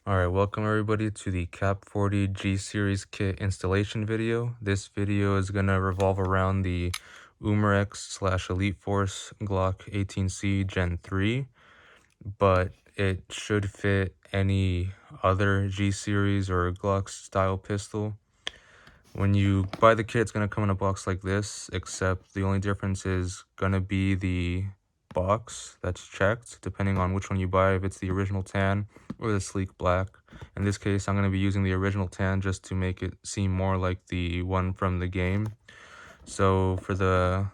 Alright, welcome everybody to the KAP 40 G Series kit installation video. This video is going to revolve around the Umarex/Elite Force Glock 18C Gen 3, but it should fit any other G Series or Glock style pistol. When you buy the kit, it's going to come in a box like this, except the only difference is going to be the box that's checked, depending on which one you buy, if it's the original tan or the sleek black. In this case, I'm going to be using the original tan just to make it seem more like the one from the game. So for the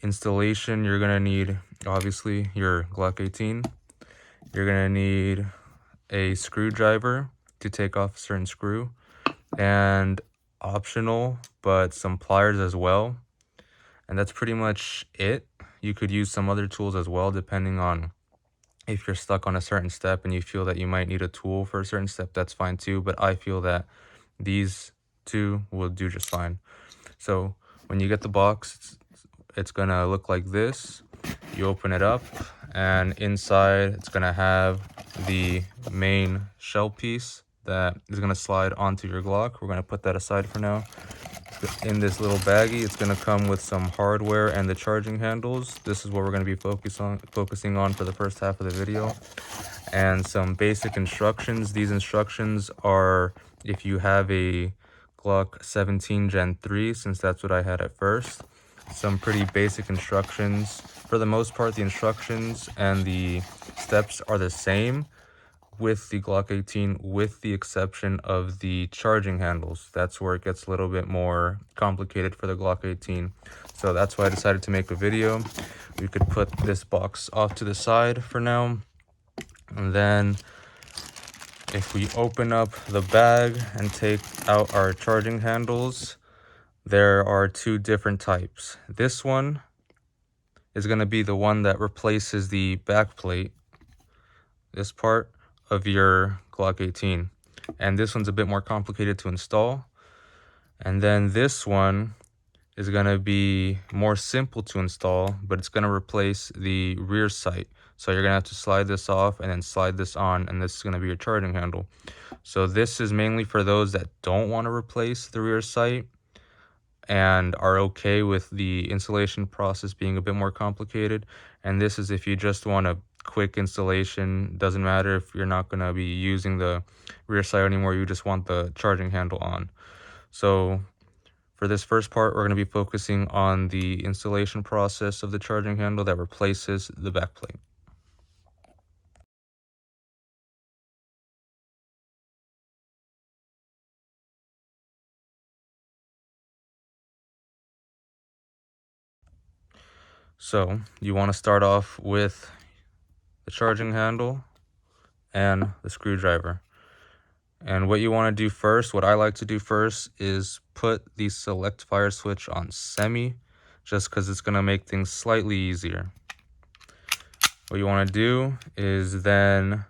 installation, you're going to need, obviously, your Glock 18. You're going to need a screwdriver to take off a certain screw, and optional, but some pliers as well. And that's pretty much it. You could use some other tools as well, depending on if you're stuck on a certain step and you feel that you might need a tool for a certain step, that's fine too. But I feel that these two will do just fine. So when you get the box, it's gonna look like this. You open it up, and inside it's gonna have the main shell piece that is gonna slide onto your Glock. We're gonna put that aside for now. In this little baggie, it's going to come with some hardware and the charging handles. This is what we're going to be focusing on for the first half of the video, and some basic instructions. These instructions are if you have a Glock 17 Gen 3, since that's what I had at first. Some pretty basic instructions. For the most part, the instructions and the steps are the same with the Glock 18, with the exception of the charging handles. That's where it gets a little bit more complicated for the Glock 18. So that's why I decided to make a video. We could put this box off to the side for now. And then if we open up the bag and take out our charging handles, there are two different types. This one is going to be the one that replaces the backplate, this part of your Glock 18, and this one's a bit more complicated to install. And then this one is going to be more simple to install, but it's going to replace the rear sight. So you're going to have to slide this off and then slide this on, and this is going to be your charging handle. So this is mainly for those that don't want to replace the rear sight and are okay with the installation process being a bit more complicated. And this is if you just want a quick installation. Doesn't matter if you're not going to be using the rear sight anymore, you just want the charging handle on. So for this first part, we're going to be focusing on the installation process of the charging handle that replaces the backplate. So you want to start off with the charging handle and the screwdriver. And what you want to do first, what I like to do first, is put the select fire switch on semi, just because it's going to make things slightly easier. What you want to do is then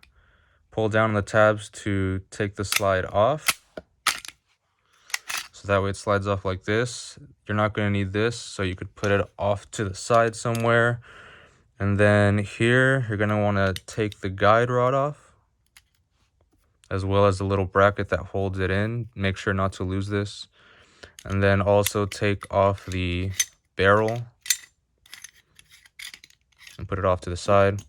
pull down on the tabs to take the slide off. So that way it slides off like this. You're not going to need this, so you could put it off to the side somewhere. And then here, you're going to want to take the guide rod off, as well as the little bracket that holds it in. Make sure not to lose this. And then also take off the barrel and put it off to the side.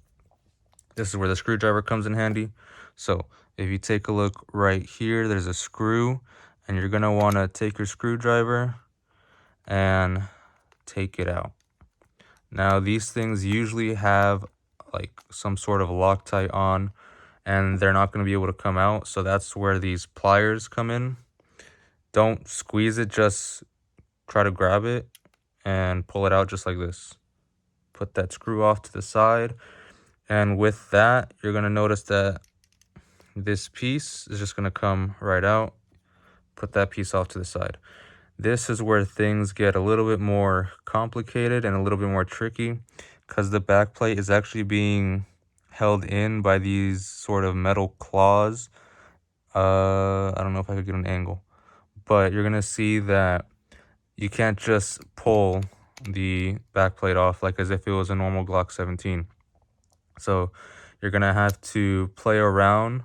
This is where the screwdriver comes in handy. So if you take a look right here, there's a screw, and you're going to want to take your screwdriver and take it out. Now these things usually have like some sort of Loctite on, and they're not going to be able to come out. So that's where these pliers come in. Don't squeeze it, just try to grab it and pull it out just like this. Put that screw off to the side, and with that, you're going to notice that this piece is just going to come right out. Put that piece off to the side. This is where things get a little bit more complicated and a little bit more tricky, because the backplate is actually being held in by these sort of metal claws. I don't know if I could get an angle, but you're gonna see that you can't just pull the backplate off like as if it was a normal Glock 17. So you're gonna have to play around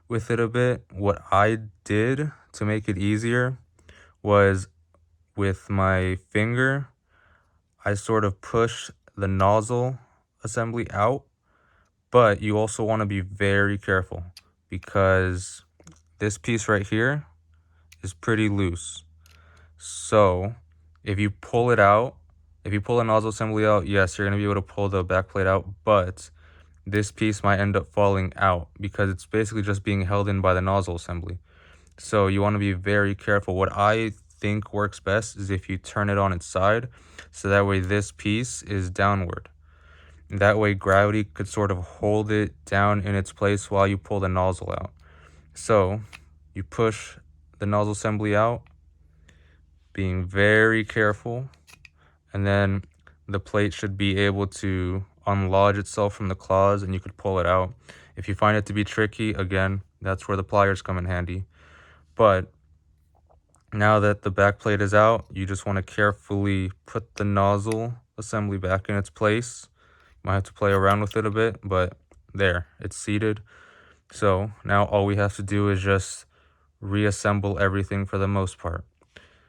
with it a bit. What I did to make it easier was with my finger, I sort of push the nozzle assembly out, but you also want to be very careful because this piece right here is pretty loose. So if you pull it out, if you pull the nozzle assembly out, yes, you're going to be able to pull the backplate out, but this piece might end up falling out because it's basically just being held in by the nozzle assembly. So you want to be very careful. What I think works best is if you turn it on its side, so that way this piece is downward. That way gravity could sort of hold it down in its place while you pull the nozzle out. So you push the nozzle assembly out, being very careful, and then the plate should be able to unlodge itself from the claws and you could pull it out. If you find it to be tricky, again, that's where the pliers come in handy. But now that the back plate is out, you just want to carefully put the nozzle assembly back in its place. You might have to play around with it a bit, but there, it's seated. So now all we have to do is just reassemble everything for the most part.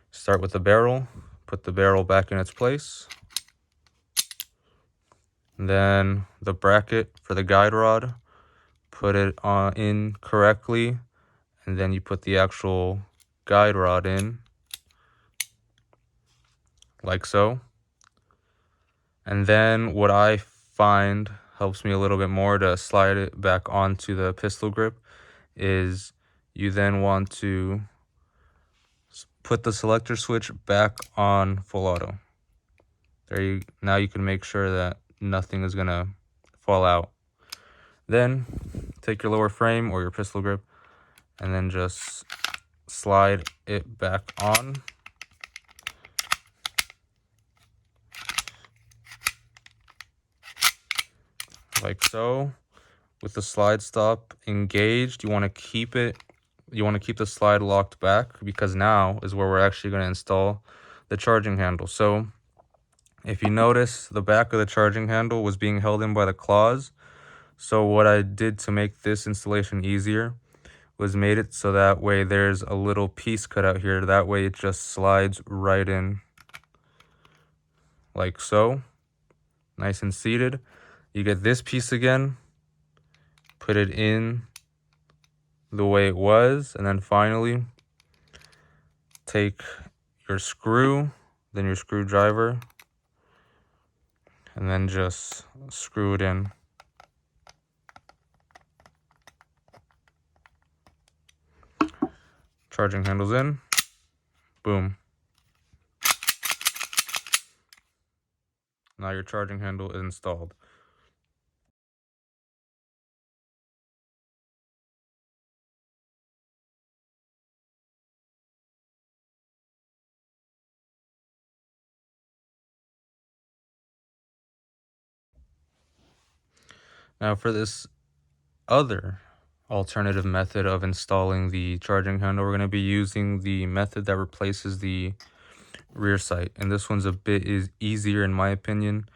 Start with the barrel, put the barrel back in its place. Then the bracket for the guide rod, put it in correctly, and then you put the actual guide rod in, like so. And then what I find helps me a little bit more to slide it back onto the pistol grip is you then want to put the selector switch back on full auto. Now you can make sure that nothing is gonna fall out. Then take your lower frame or your pistol grip and then just slide it back on. Like so. With the slide stop engaged, you want to keep the slide locked back because now is where we're actually going to install the charging handle. So if you notice, the back of the charging handle was being held in by the claws. So what I did to make this installation easier was made it so that way there's a little piece cut out here. That way it just slides right in like so, nice and seated. You get this piece again, put it in the way it was, and then finally take your screw, then your screwdriver, and then just screw it in. Charging handle's in, boom. Now your charging handle is installed. Now for this other alternative method of installing the charging handle, we're going to be using the method that replaces the rear sight, and this one's a bit easier in my opinion.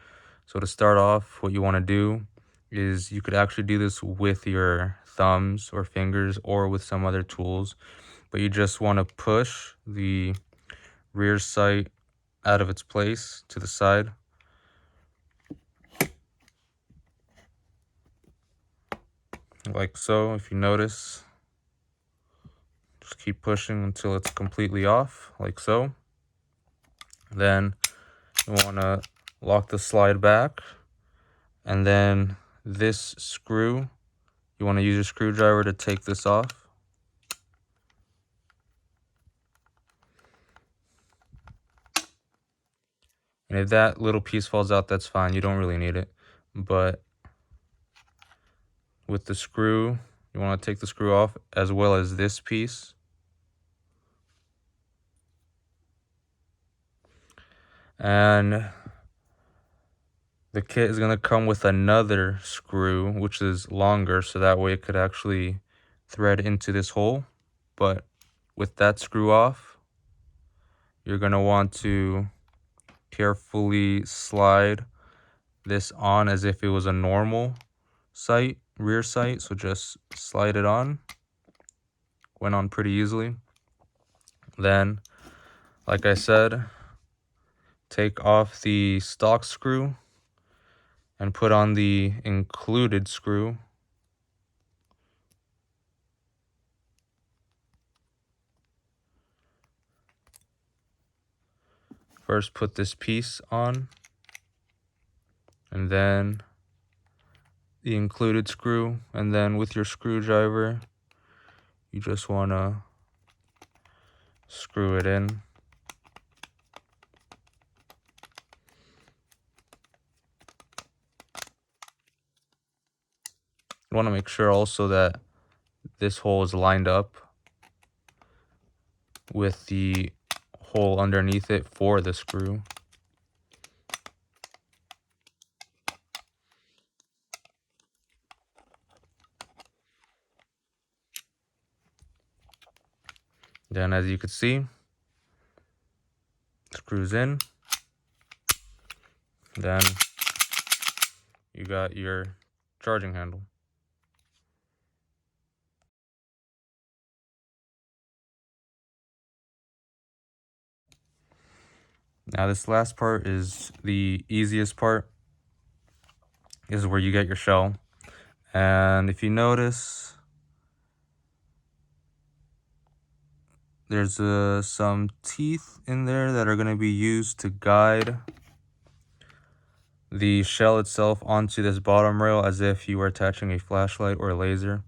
So to start off, what you want to do is you could actually do this with your thumbs or fingers or with some other tools, but you just want to push the rear sight out of its place to the side. Like so. If you notice, just keep pushing until it's completely off, like so. Then you want to lock the slide back, and then this screw, you want to use your screwdriver to take this off. And if that little piece falls out, that's fine, you don't really need it. But with the screw, you want to take the screw off, as well as this piece. And the kit is going to come with another screw, which is longer, so that way it could actually thread into this hole. But with that screw off, you're going to want to carefully slide this on as if it was a normal sight, rear sight. So just slide it on went on pretty easily. Then, like I said, take off the stock screw and put on the included screw. First, put this piece on, and then the included screw, and then with your screwdriver, you just want to screw it in. You want to make sure also that this hole is lined up with the hole underneath it for the screw. Then, as you can see, screws in. Then you got your charging handle. Now this last part is the easiest part. This is where you get your shell. And if you notice, there's some teeth in there that are going to be used to guide the shell itself onto this bottom rail as if you were attaching a flashlight or a laser.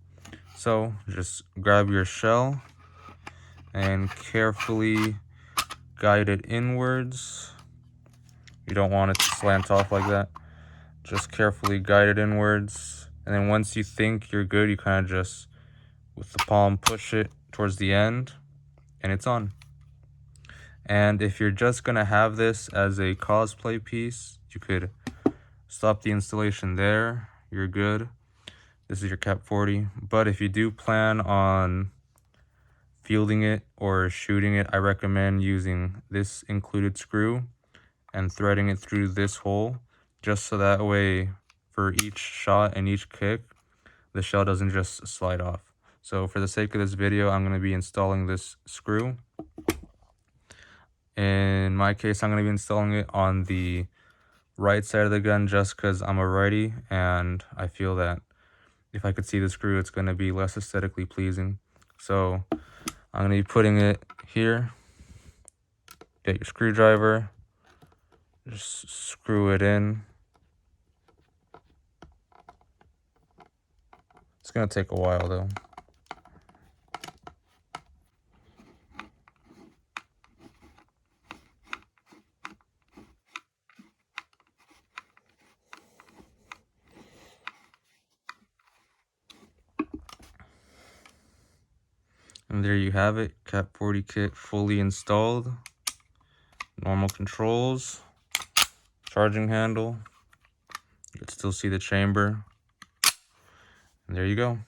So just grab your shell and carefully guide it inwards. You don't want it to slant off like that. Just carefully guide it inwards. And then once you think you're good, you kind of just, with the palm, push it towards the end, and it's on. And if you're just going to have this as a cosplay piece, you could stop the installation there. You're good. This is your KAP 40. But if you do plan on fielding it or shooting it, I recommend using this included screw and threading it through this hole, just so that way for each shot and each kick, the shell doesn't just slide off. So for the sake of this video, I'm going to be installing this screw. In my case, I'm going to be installing it on the right side of the gun just because I'm a righty, and I feel that if I could see the screw, it's going to be less aesthetically pleasing. So I'm going to be putting it here. Get your screwdriver, just screw it in. It's going to take a while though. And there you have it, KAP 40 kit fully installed. Normal controls, charging handle. You can still see the chamber. And there you go.